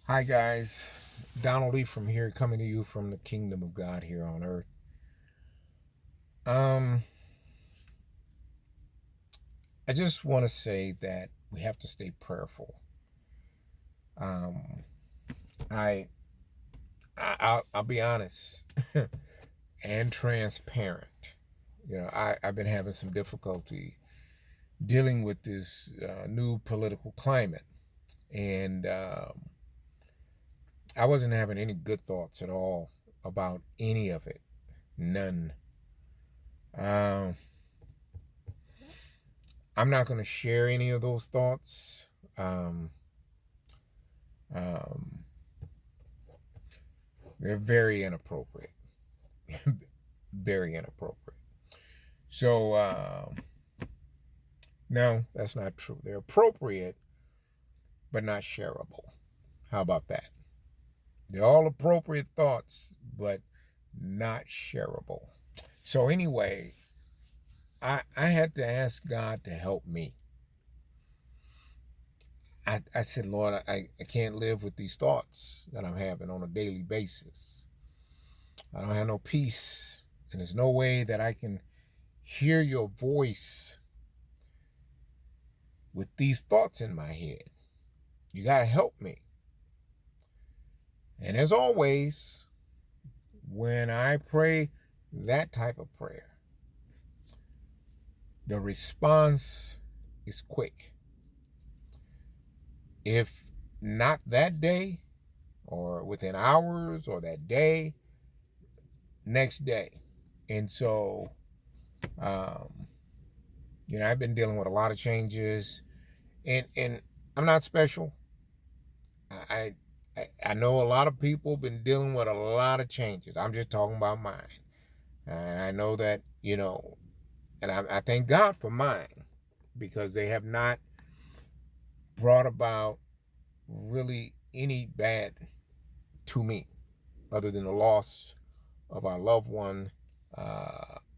Hi guys, Donald Lee from here, coming to you from the kingdom of God here on earth. Um, I just want to say that we have to stay prayerful. Um, I, I'll be honest and transparent. I've been having some difficulty dealing with this new political climate, and I wasn't having any good thoughts at all about any of it. None. Um, I'm not going to share any of those thoughts. Um, um, they're very inappropriate. Very inappropriate. So, no, that's not true. They're appropriate, but not shareable. How about that? They're all appropriate thoughts, but not shareable. So, anyway, I had to ask God to help me. I said, Lord, I can't live with these thoughts that I'm having on a daily basis. I don't have no peace, and there's no way that I can hear your voice with these thoughts in my head. You got to help me. And as always, when I pray that type of prayer, the response is quick. If not that day, or within hours, or that day, next day. And so, um, I've been dealing with a lot of changes, and I'm not special. I, I know a lot of people been dealing with a lot of changes. I'm just talking about mine, and I know that and I thank God for mine because they have not brought about really any bad to me, other than the loss of our loved one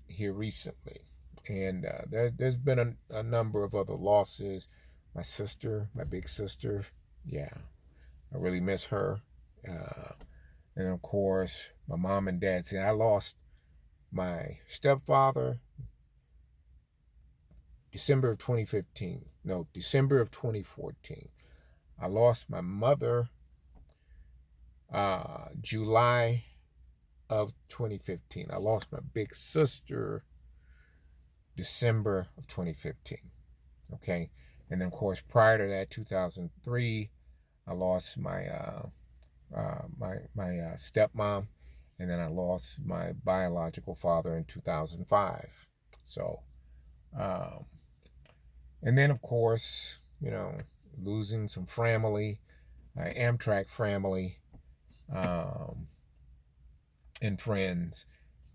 here recently. And there's been a number of other losses. My sister, my big sister, yeah, I really miss her. Uh, and of course, my mom and dad. See, I lost my stepfather December of 2015. No, December of 2014. I lost my mother July of 2015. I lost my big sister December of 2015. Okay. And then, of course, prior to that, 2003, I lost my stepmom, and then I lost my biological father in 2005. So, um, and then of course, losing some family, Amtrak family, um, and friends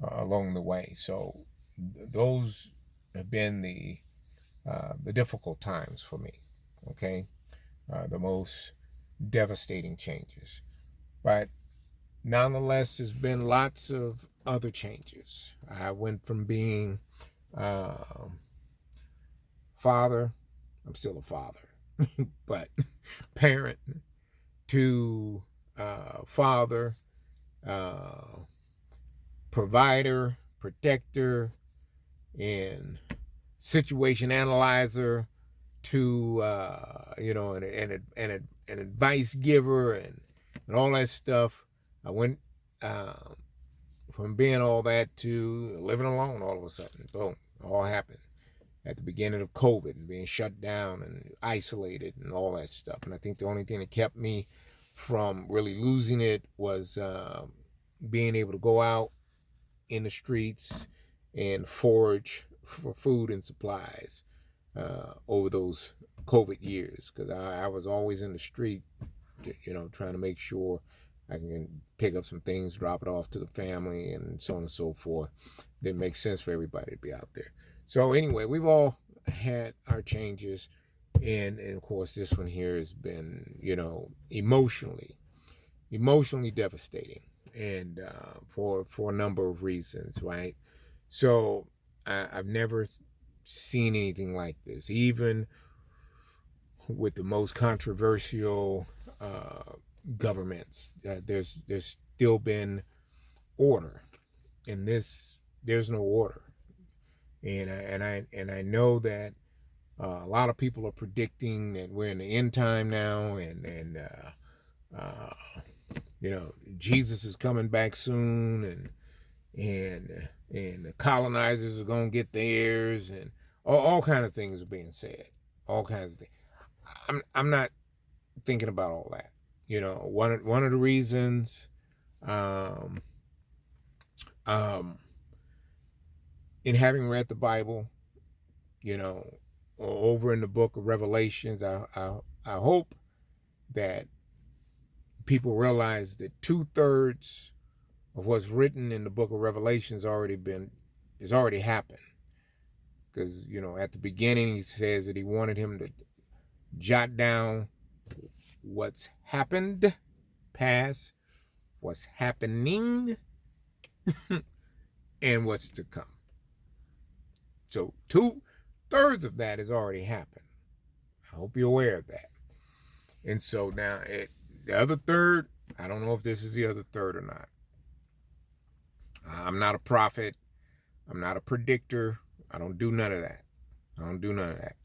along the way. So those have been the difficult times for me. Okay, the most devastating changes, but nonetheless, there's been lots of other changes. I went from being um, father, I'm still a father, but parent, to father, uh, provider, protector, and situation analyzer, to an advice giver, and all that stuff. I went uh, from being all that to living alone all of a sudden. Boom, all happened at the beginning of COVID and being shut down and isolated and all that stuff. And I think the only thing that kept me from really losing it was being able to go out in the streets and forage for food and supplies over those COVID years, because I was always in the street, trying to make sure I can pick up some things, drop it off to the family, and so on and so forth. Didn't make sense for everybody to be out there. So anyway, we've all had our changes, and of course, this one here has been, emotionally devastating, and for a number of reasons, right? So I've never seen anything like this, even with the most controversial governments. There's still been order. In this, there's no order, and I know that a lot of people are predicting that we're in the end time now, and uh, Jesus is coming back soon, and the colonizers are gonna get theirs, and all kind of things are being said, all kinds of things. I'm not thinking about all that. One of the reasons, um, um, in having read the Bible, over in the book of Revelations, I hope that people realize that 2/3 of what's written in the book of Revelation has already happened. Because at the beginning he says that he wanted him to jot down what's happened, past, what's happening, and what's to come. So 2/3 of that has already happened. I hope you're aware of that. And so now the other third, I don't know if this is the other third or not. I'm not a prophet. I'm not a predictor. I don't do none of that.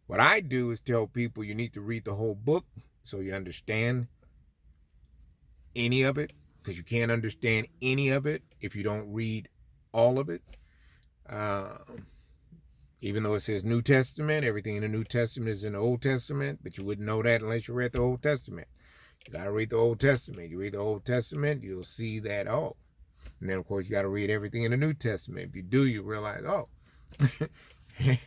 What I do is tell people you need to read the whole book so you understand any of it, because you can't understand any of it if you don't read all of it. Even though it says New Testament, everything in the New Testament is in the Old Testament, but you wouldn't know that unless you read the Old Testament. You got to read the Old Testament. You read the Old Testament, you'll see that, oh. And then, of course, you got to read everything in the New Testament. If you do, you realize, oh,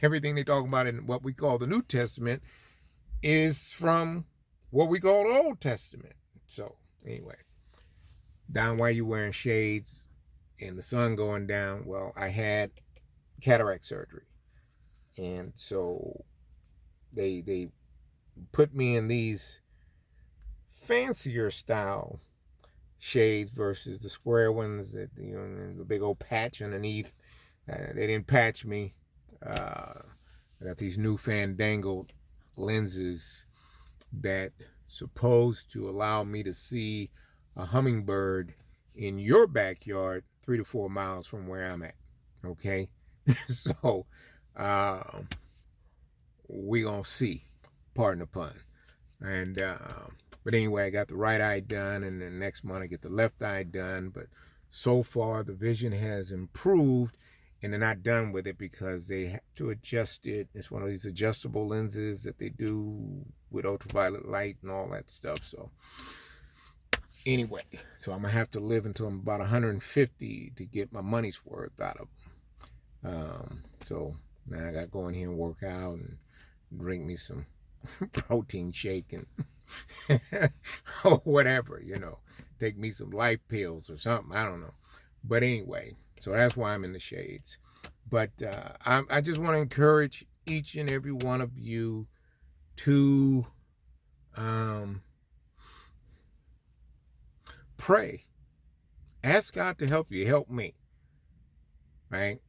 everything they talk about in what we call the New Testament is from what we call the Old Testament. So, anyway, Don, why are you wearing shades and the sun going down? Well, I had cataract surgery. And so they put me in these fancier style shades versus the square ones that the big old patch underneath. They didn't patch me. I got these new fandangled lenses that supposed to allow me to see a hummingbird in your backyard 3 to 4 miles from where I'm at. Okay, so we gonna see, pardon the pun. And but anyway, I got the right eye done, and then next month I get the left eye done. But so far the vision has improved, and they're not done with it because they have to adjust it. It's one of these adjustable lenses that they do with ultraviolet light and all that stuff. So anyway, so I'm gonna have to live until I'm about 150 to get my money's worth out of them. So now I got to go in here and work out and drink me some protein shake and or whatever, take me some life pills or something. I don't know. But anyway, so that's why I'm in the shades. But I just want to encourage each and every one of you to pray. Ask God to help you. Help me. Right?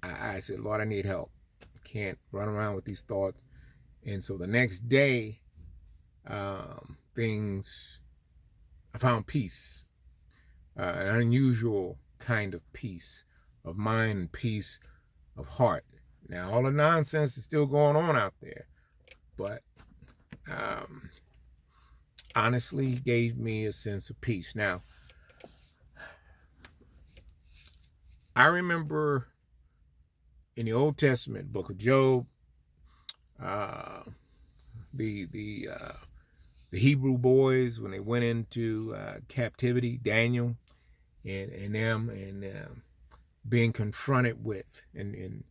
I said, Lord, I need help. I can't run around with these thoughts. And so the next day, I found peace, an unusual kind of peace of mind and peace of heart. Now, all the nonsense is still going on out there, but honestly, he gave me a sense of peace. Now, I remember in the Old Testament, book of Job, the Hebrew boys, when they went into captivity, Daniel and them, and being confronted with and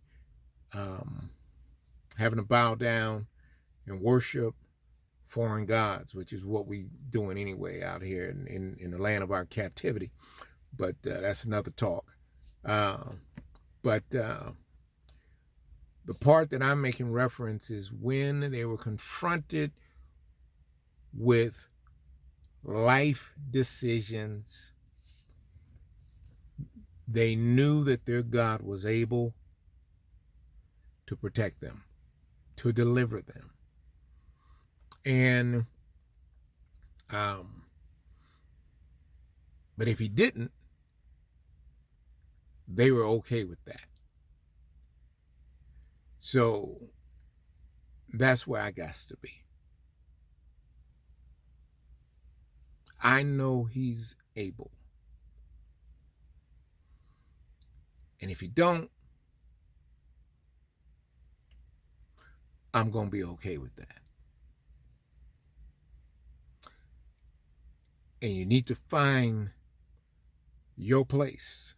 having to bow down and worship foreign gods, which is what we doing anyway out here in the land of our captivity. But that's another talk. But the part that I'm making reference is when they were confronted with life decisions, they knew that their God was able to protect them, to deliver them. And But if he didn't, they were okay with that. So that's where I got to be. I know he's able. And if he don't, I'm going to be okay with that. And you need to find your place.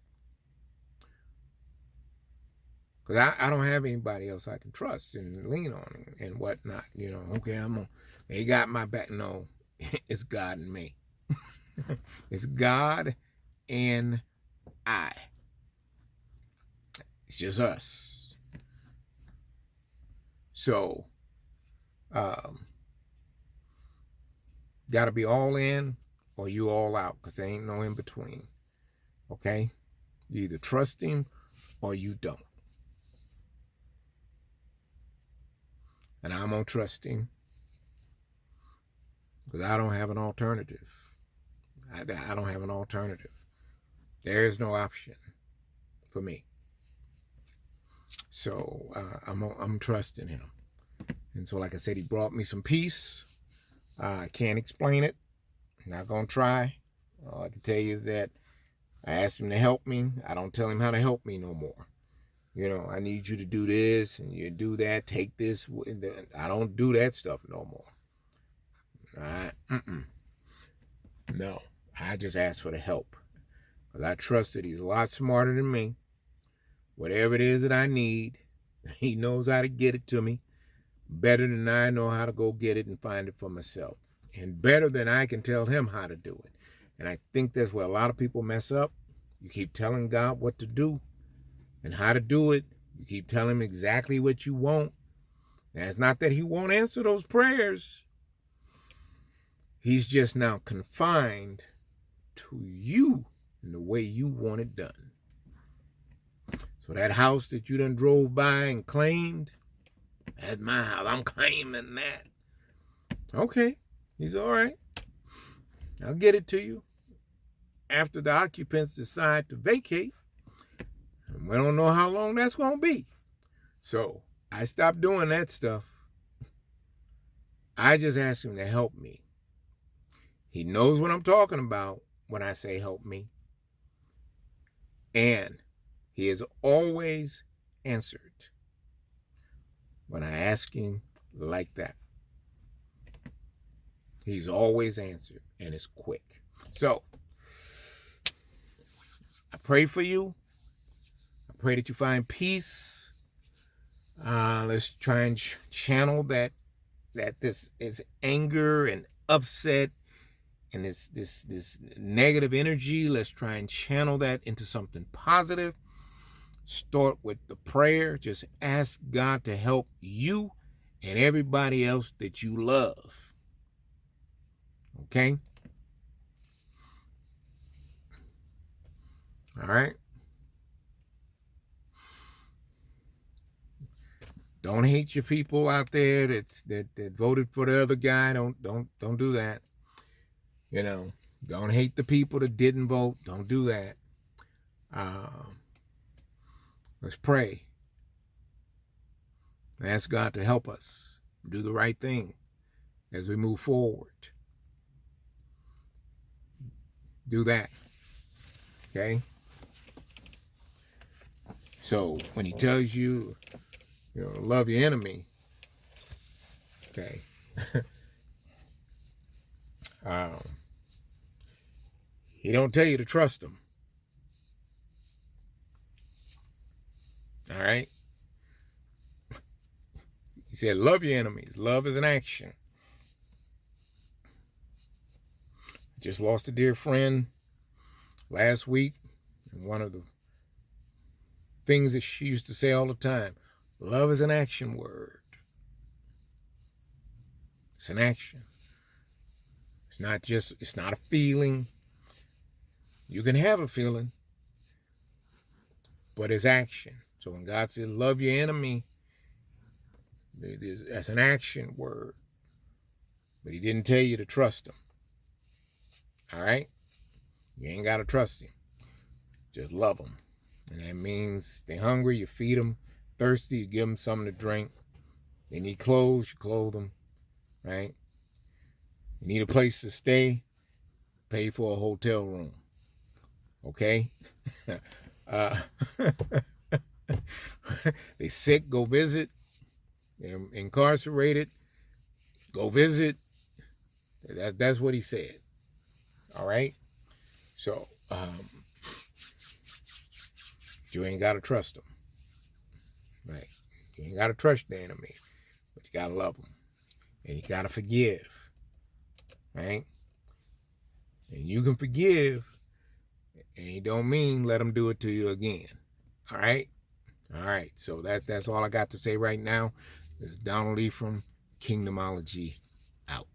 Because I don't have anybody else I can trust and lean on and whatnot. You know, okay, they got my back. No, it's God and me. It's God and I. It's just us. So, got to be all in or you all out, because there ain't no in between. Okay? You either trust him or you don't. And I'm going to trust him because I don't have an alternative. I don't have an alternative. There is no option for me. So I'm trusting him. And so, like I said, he brought me some peace. I can't explain it. I'm not going to try. All I can tell you is that I asked him to help me. I don't tell him how to help me no more. You know, I need you to do this and you do that, take this. I don't do that stuff no more. No, I just ask for the help. Because I trust that he's a lot smarter than me. Whatever it is that I need, he knows how to get it to me better than I know how to go get it and find it for myself. And better than I can tell him how to do it. And I think that's where a lot of people mess up. You keep telling God what to do and how to do it. You keep telling him exactly what you want. And it's not that he won't answer those prayers. He's just now confined to you in the way you want it done. So that house that you done drove by and claimed, that's my house. I'm claiming that. Okay, he's all right. I'll get it to you after the occupants decide to vacate. And we don't know how long that's going to be. So I stopped doing that stuff. I just asked him to help me. He knows what I'm talking about when I say help me. And he has always answered when I ask him like that. He's always answered, and it's quick. So I pray for you. I pray that you find peace. Let's try and channel that this is anger and upset and this negative energy. Let's try and channel that into something positive. Start with the prayer. Just ask God to help you and everybody else that you love. Okay? All right? Don't hate your people out there that voted for the other guy. Don't do that. You know, don't hate the people that didn't vote. Don't do that. Let's pray. Ask God to help us do the right thing as we move forward. Do that. Okay? So when he tells you, love your enemy, okay? He don't tell you to trust him. All right? He said, love your enemies. Love is an action. Just lost a dear friend last week. And one of the things that she used to say all the time, love is an action word. It's an action. It's not a feeling. You can have a feeling, but it's action. So when God says, love your enemy, that's an action word. But he didn't tell you to trust him. All right? You ain't got to trust him. Just love them. And that means they're hungry, you feed them. Thirsty, you give them something to drink. They need clothes, you clothe them. Right? You need a place to stay, pay for a hotel room. Okay? They sick, go visit. They're incarcerated, go visit. That's what he said. All right? So, you ain't got to trust them. Right? You ain't got to trust the enemy, but you got to love them. And you got to forgive. Right? And you can forgive, and it don't mean let them do it to you again. All right? All right. So that's all I got to say right now. This is Donald Lee from Kingdomology out.